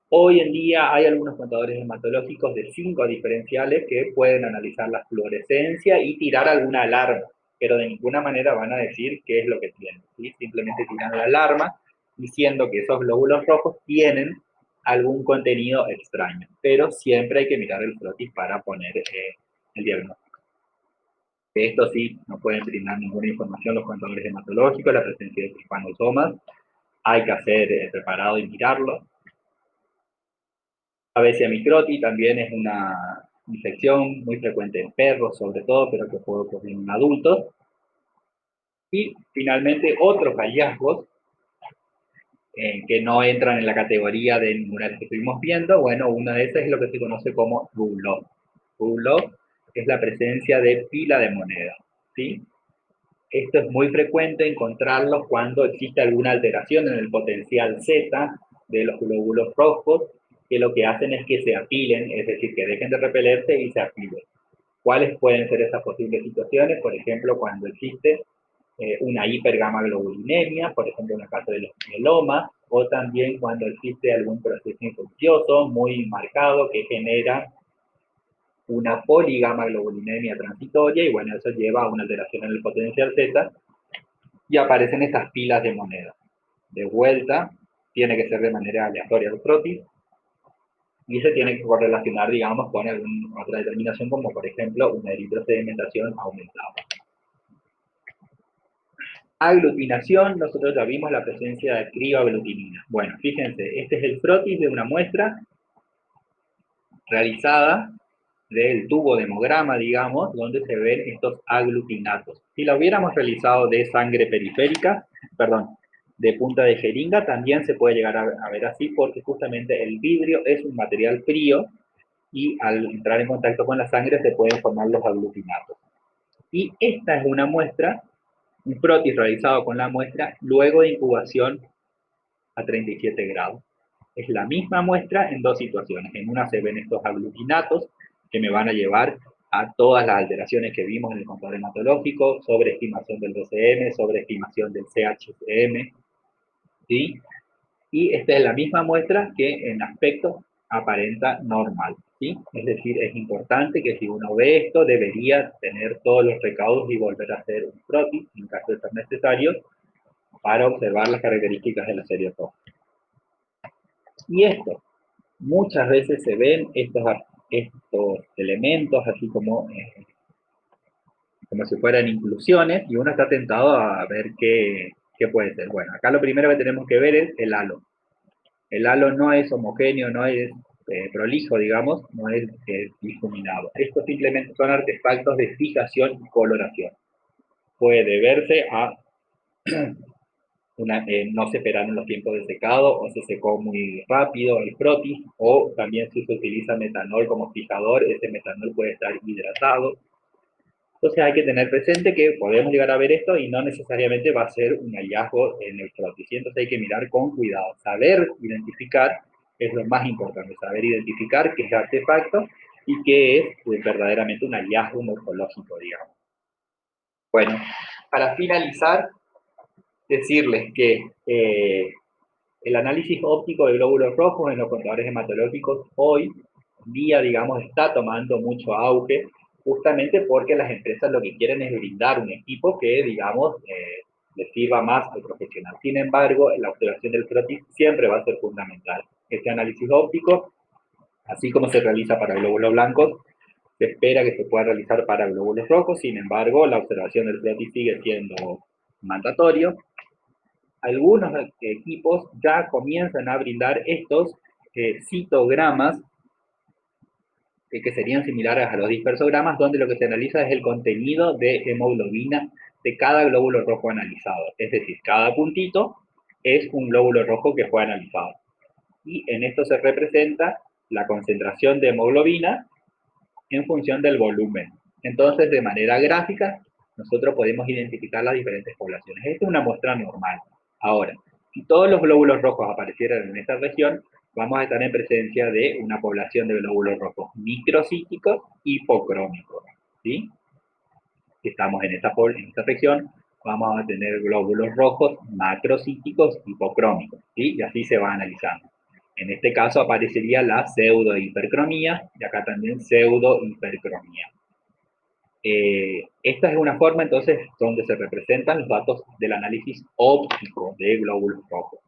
Hoy en día hay algunos contadores hematológicos de 5 diferenciales que pueden analizar la fluorescencia y tirar alguna alarma, pero de ninguna manera van a decir qué es lo que tienen, ¿sí? Simplemente tiran la alarma diciendo que esos glóbulos rojos tienen algún contenido extraño, pero siempre hay que mirar el frotis para poner el diagnóstico. De esto sí, no pueden brindar ninguna información los contadores hematológicos, la presencia de trijanosomas, hay que hacer preparado y mirarlo. Babesia microti también es una infección muy frecuente en perros, sobre todo, pero que puede ocurrir en adultos. Y finalmente, otros hallazgos que no entran en la categoría de ninguna de las que estuvimos viendo. Bueno, una de esas es lo que se conoce como rule-off. Rule-off es la presencia de pila de monedas, ¿sí? Esto es muy frecuente encontrarlo cuando existe alguna alteración en el potencial Z de los glóbulos rojos, que lo que hacen es que se apilen, es decir, que dejen de repelerse y se apilen. ¿Cuáles pueden ser esas posibles situaciones? Por ejemplo, cuando existe una hipergamaglobulinemia, por ejemplo, en el caso de los mielomas, o también cuando existe algún proceso infeccioso muy marcado que genera una poligamaglobulinemia transitoria, y bueno, eso lleva a una alteración en el potencial Z, y aparecen estas pilas de monedas. De vuelta, tiene que ser de manera aleatoria el frotis, y se tiene que correlacionar, digamos, con alguna otra determinación, como por ejemplo una eritrosedimentación aumentada. Aglutinación, nosotros ya vimos la presencia de crioglutinina. Bueno, fíjense, este es el frotis de una muestra realizada del tubo de hemograma, digamos, donde se ven estos aglutinatos. Si lo hubiéramos realizado de sangre periférica, perdón, de punta de jeringa, también se puede llegar a ver así, porque justamente el vidrio es un material frío y al entrar en contacto con la sangre se pueden formar los aglutinatos. Y esta es una muestra, un frotis realizado con la muestra luego de incubación a 37 grados. Es la misma muestra en dos situaciones. En una se ven estos aglutinatos que me van a llevar a todas las alteraciones que vimos en el control hematológico, sobreestimación del DCM, sobreestimación del CHCM, ¿sí? Y esta es la misma muestra que en aspecto aparenta normal, ¿sí? Es decir, es importante que si uno ve esto, debería tener todos los recaudos y volver a hacer un frotis, en caso de ser necesario, para observar las características de la serie roja. Y esto, muchas veces se ven estos elementos así como si fueran inclusiones, y uno está tentado a ver qué puede ser. Bueno, acá lo primero que tenemos que ver es el halo. El halo no es homogéneo, no es prolijo, digamos, no es difuminado. Estos simplemente son artefactos de fijación y coloración. Puede verse a no se esperaron los tiempos de secado, o se secó muy rápido el frotis, o también si se utiliza metanol como fijador, ese metanol puede estar hidratado. Entonces hay que tener presente que podemos llegar a ver esto y no necesariamente va a ser un hallazgo en el frotis. Entonces hay que mirar con cuidado. Saber identificar es lo más importante, saber identificar qué es artefacto y qué es verdaderamente un hallazgo morfológico, digamos. Bueno, para finalizar, decirles que el análisis óptico de glóbulos rojos en los contadores hematológicos hoy día, digamos, está tomando mucho auge, justamente porque las empresas lo que quieren es brindar un equipo que, digamos, les sirva más al profesional. Sin embargo, la observación del frotis siempre va a ser fundamental. Este análisis óptico, así como se realiza para glóbulos blancos, se espera que se pueda realizar para glóbulos rojos. Sin embargo, la observación del frotis sigue siendo mandatorio. Algunos equipos ya comienzan a brindar estos citogramas que serían similares a los dispersogramas, donde lo que se analiza es el contenido de hemoglobina de cada glóbulo rojo analizado. Es decir, cada puntito es un glóbulo rojo que fue analizado. Y en esto se representa la concentración de hemoglobina en función del volumen. Entonces, de manera gráfica, nosotros podemos identificar las diferentes poblaciones. Esta es una muestra normal. Ahora, si todos los glóbulos rojos aparecieran en esta región, vamos a estar en presencia de una población de glóbulos rojos microcíticos hipocrómicos. ¿Sí? Si estamos en esta región, vamos a tener glóbulos rojos macrocíticos hipocrómicos. ¿Sí? Y así se va analizando. En este caso aparecería la pseudohipercromía y acá también pseudohipercromía. Esta es una forma entonces donde se representan los datos del análisis óptico de glóbulos rojos.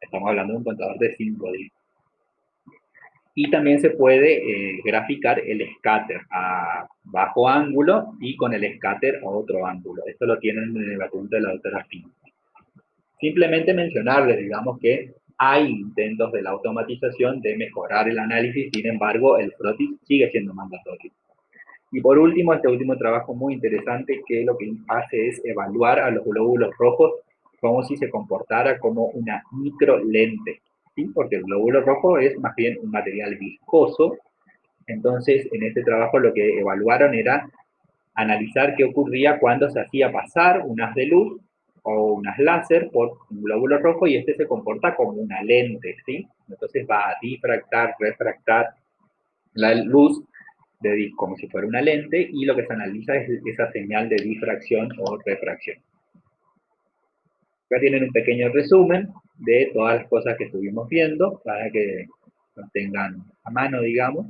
Estamos hablando de un contador de 5 días. Y también se puede graficar el scatter a bajo ángulo y con el scatter a otro ángulo. Esto lo tienen en el apunte de la doctora Finn. Simplemente mencionarles, digamos que hay intentos de la automatización de mejorar el análisis, sin embargo, el FROTIS sigue siendo mandatorio. Y por último, este último trabajo muy interesante que lo que hace es evaluar a los glóbulos rojos como si se comportara como una microlente, ¿sí? Porque el glóbulo rojo es más bien un material viscoso. Entonces, en este trabajo lo que evaluaron era analizar qué ocurría cuando se hacía pasar un haz de luz o un haz láser por un glóbulo rojo y este se comporta como una lente, ¿sí? Entonces va a difractar, refractar la luz como si fuera una lente y lo que se analiza es esa señal de difracción o refracción. Acá tienen un pequeño resumen de todas las cosas que estuvimos viendo para que lo tengan a mano, digamos,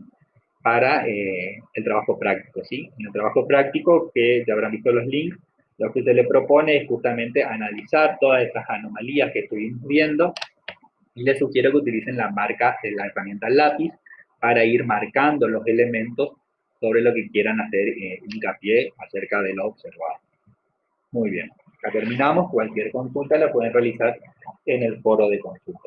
para el trabajo práctico, ¿sí? En el trabajo práctico, que ya habrán visto los links, lo que se le propone es justamente analizar todas esas anomalías que estuvimos viendo y les sugiero que utilicen la herramienta lápiz para ir marcando los elementos sobre lo que quieran hacer hincapié acerca de lo observado. Muy bien, ya terminamos. Cualquier consulta la pueden realizar en el foro de consulta.